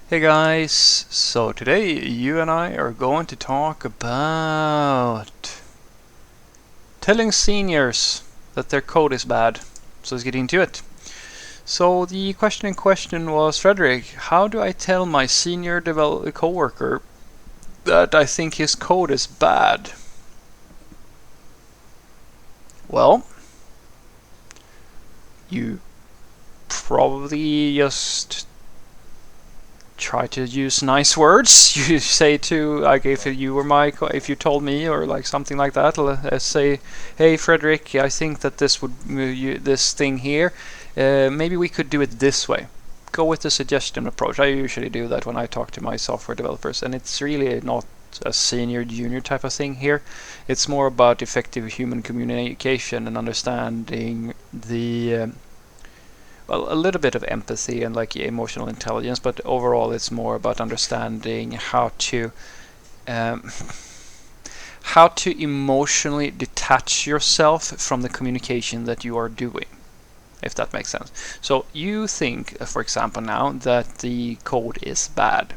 Hey guys, so today you and I are going to talk about telling seniors that their code is bad. So let's get into it. So the question in question was, Frederick, how do I tell my senior coworker that I think his code is bad? Well, you probably just try to use nice words. You say to, like, if you were if you told me or like something like that, say, hey Frederick, I think that this thing here, maybe we could do it this way. Go with the suggestion approach. I usually do that when I talk to my software developers, and it's really not a senior junior type of thing here. It's more about effective human communication and understanding the well, a little bit of empathy and like emotional intelligence, but overall it's more about understanding um, how to emotionally detach yourself from the communication that you are doing, if that makes sense. So you think, for example, now that the code is bad.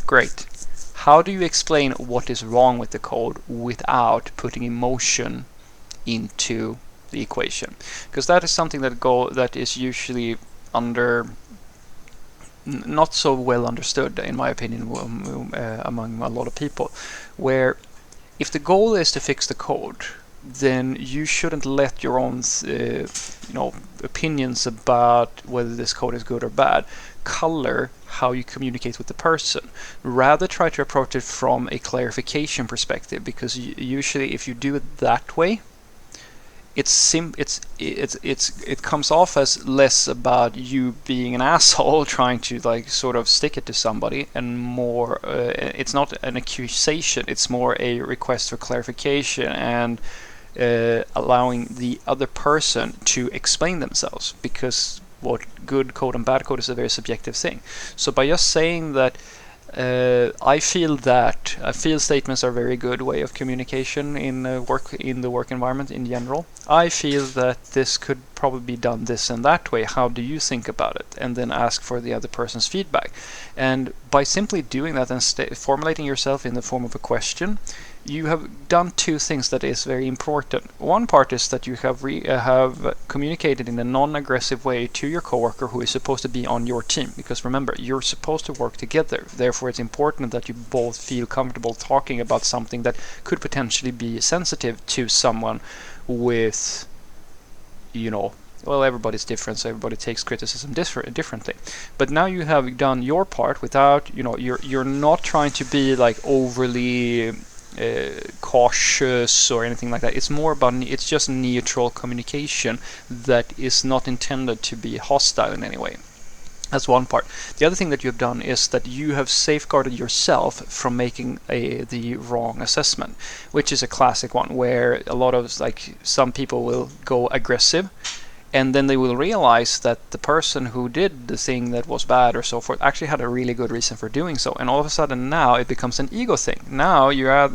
Great. How do you explain what is wrong with the code without putting emotion into the equation? Because that is something that is usually under not so well understood, in my opinion, among a lot of people, where if the goal is to fix the code, then you shouldn't let your own opinions about whether this code is good or bad color how you communicate with the person. Rather try to approach it from a clarification perspective, because usually if you do it that way, it comes off as less about you being an asshole trying to like sort of stick it to somebody, and more it's not an accusation, it's more a request for clarification and allowing the other person to explain themselves, because what good code and bad code is a very subjective thing. So by just saying that I feel statements are a very good way of communication in the work environment in general. I feel that this could probably be done this and that way. How do you think about it? And then ask for the other person's feedback. And by simply doing that and formulating yourself in the form of a question, you have done two things that is very important. One part is that you have communicated in a non-aggressive way to your coworker who is supposed to be on your team. Because remember, you're supposed to work together. Therefore, it's important that you both feel comfortable talking about something that could potentially be sensitive to someone with, well, everybody's different, so everybody takes criticism differently. But now you have done your part without, you're not trying to be like overly cautious or anything like that. It's just neutral communication that is not intended to be hostile in any way. That's one part. The other thing that you've done is that you have safeguarded yourself from making the wrong assessment, which is a classic one where a lot of some people will go aggressive, and then they will realize that the person who did the thing that was bad or so forth actually had a really good reason for doing so, and all of a sudden now it becomes an ego thing. Now you're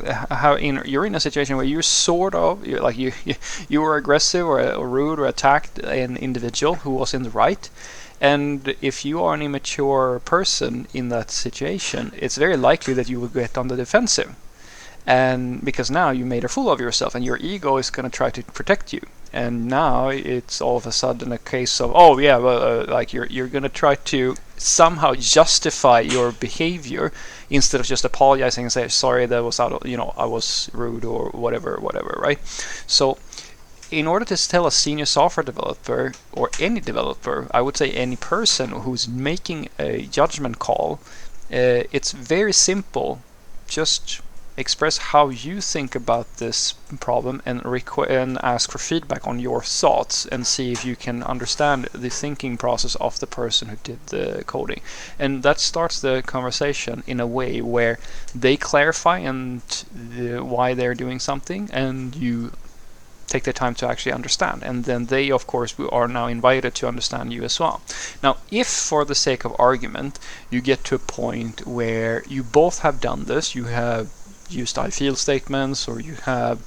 in a situation where you're sort of you were aggressive or rude or attacked an individual who was in the right. And if you are an immature person in that situation, it's very likely that you will get on the defensive. And because now you made a fool of yourself, and your ego is going to try to protect you. And now it's all of a sudden a case of, oh yeah, well, you're going to try to somehow justify your behavior instead of just apologizing and say, sorry, that was I was rude or whatever, right? So in order to tell a senior software developer or any developer, I would say any person who's making a judgment call, it's very simple. Just express how you think about this problem and ask for feedback on your thoughts, and see if you can understand the thinking process of the person who did the coding. And that starts the conversation in a way where they clarify why they're doing something, and you take the time to actually understand, and then they of course are now invited to understand you as well. Now, if for the sake of argument you get to a point where you both have done this, you have used I feel statements, or you have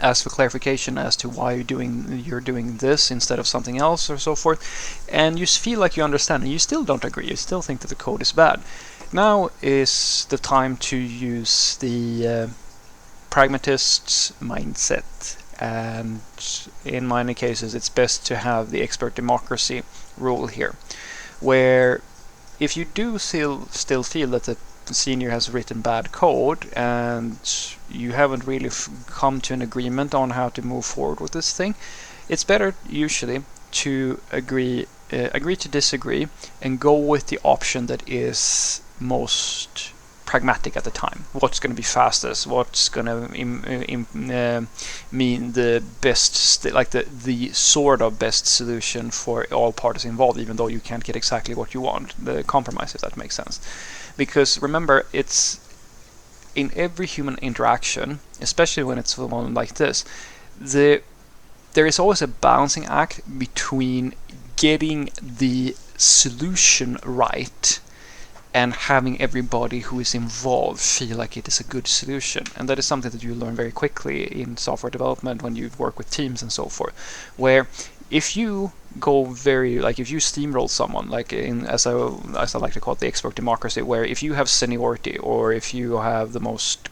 asked for clarification as to why you're doing this instead of something else or so forth, and you feel like you understand and you still don't agree, you still think that the code is bad, Now is the time to use the pragmatist's mindset, and in many cases it's best to have the expert democracy rule here, where if you do still feel that the senior has written bad code and you haven't really come to an agreement on how to move forward with this thing, it's better usually to agree to disagree and go with the option that is most pragmatic at the time. What's going to be fastest? What's going to mean the best, like the sort of best solution for all parties involved, even though you can't get exactly what you want. The compromise, if that makes sense. Because remember, it's in every human interaction, especially when it's one like this, there is always a balancing act between getting the solution right and having everybody who is involved feel like it is a good solution. And that is something that you learn very quickly in software development when you work with teams and so forth, where if you go if you steamroll someone, like as I like to call it, the expert democracy, where if you have seniority or if you have the most,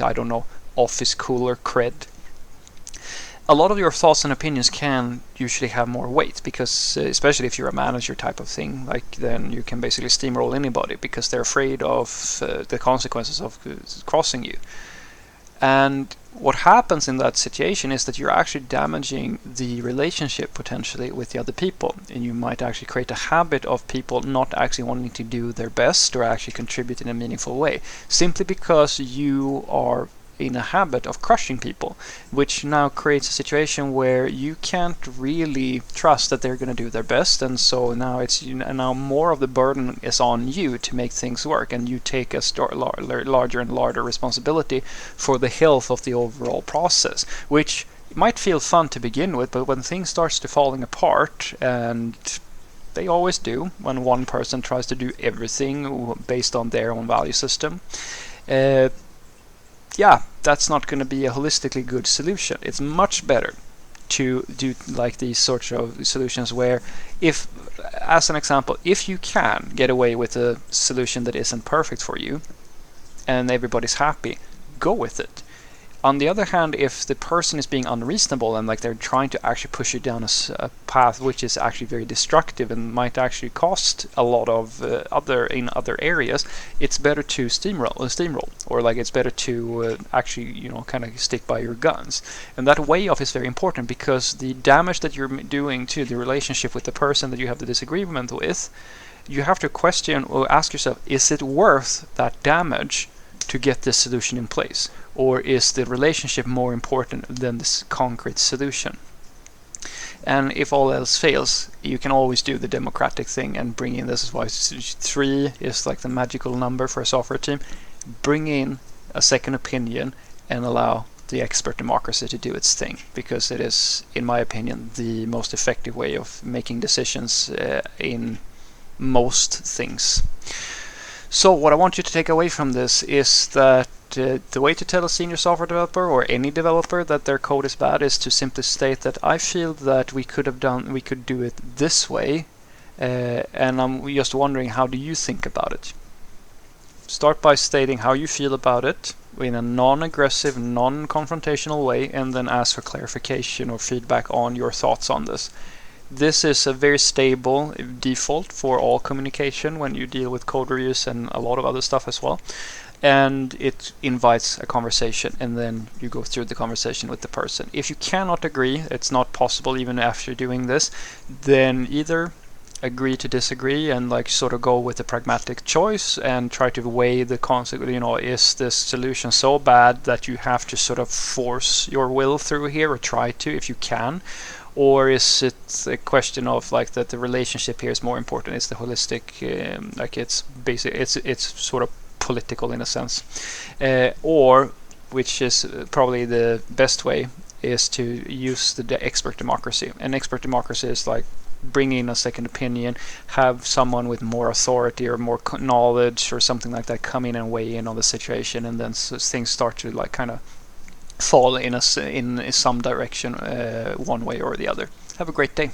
I don't know, office cooler cred, a lot of your thoughts and opinions can usually have more weight, because especially if you're a manager type of thing, like then you can basically steamroll anybody because they're afraid of the consequences of crossing you. And what happens in that situation is that you're actually damaging the relationship potentially with the other people, and you might actually create a habit of people not actually wanting to do their best or actually contribute in a meaningful way, simply because you are in a habit of crushing people, which now creates a situation where you can't really trust that they're going to do their best, and so now now more of the burden is on you to make things work, and you take a larger and larger responsibility for the health of the overall process, which might feel fun to begin with, but when things starts to falling apart, and they always do when one person tries to do everything based on their own value system, that's not going to be a holistically good solution. It's much better to do like these sorts of solutions where, if, as an example, if you can get away with a solution that isn't perfect for you and everybody's happy, go with it. On the other hand, if the person is being unreasonable and like they're trying to actually push you down a path which is actually very destructive and might actually cost a lot of other areas, it's better to steamroll, or like it's better to actually kind of stick by your guns. And that way off is very important, because the damage that you're doing to the relationship with the person that you have the disagreement with, you have to question or ask yourself, is it worth that damage to get this solution in place? Or is the relationship more important than this concrete solution? And if all else fails, you can always do the democratic thing and bring in, this is why 3 is like the magical number for a software team, bring in a second opinion and allow the expert democracy to do its thing, because it is, in my opinion, the most effective way of making decisions in most things. So what I want you to take away from this is that the way to tell a senior software developer or any developer that their code is bad is to simply state that I feel that we could do it this way, and I'm just wondering, how do you think about it? Start by stating how you feel about it in a non-aggressive, non-confrontational way, and then ask for clarification or feedback on your thoughts on this. This is a very stable default for all communication when you deal with code reviews and a lot of other stuff as well. And it invites a conversation, and then you go through the conversation with the person. If you cannot agree, it's not possible even after doing this, then either agree to disagree and like sort of go with the pragmatic choice and try to weigh the consequence. Is this solution so bad that you have to sort of force your will through here, or try to if you can? Or is it a question of like that the relationship here is more important? It's the holistic, like it's basic, it's sort of political in a sense, or which is probably the best way, is to use the expert democracy. And expert democracy is like bring in a second opinion, have someone with more authority or more knowledge or something like that come in and weigh in on the situation, and then things start to like kind of fall in some direction, one way or the other. Have a great day.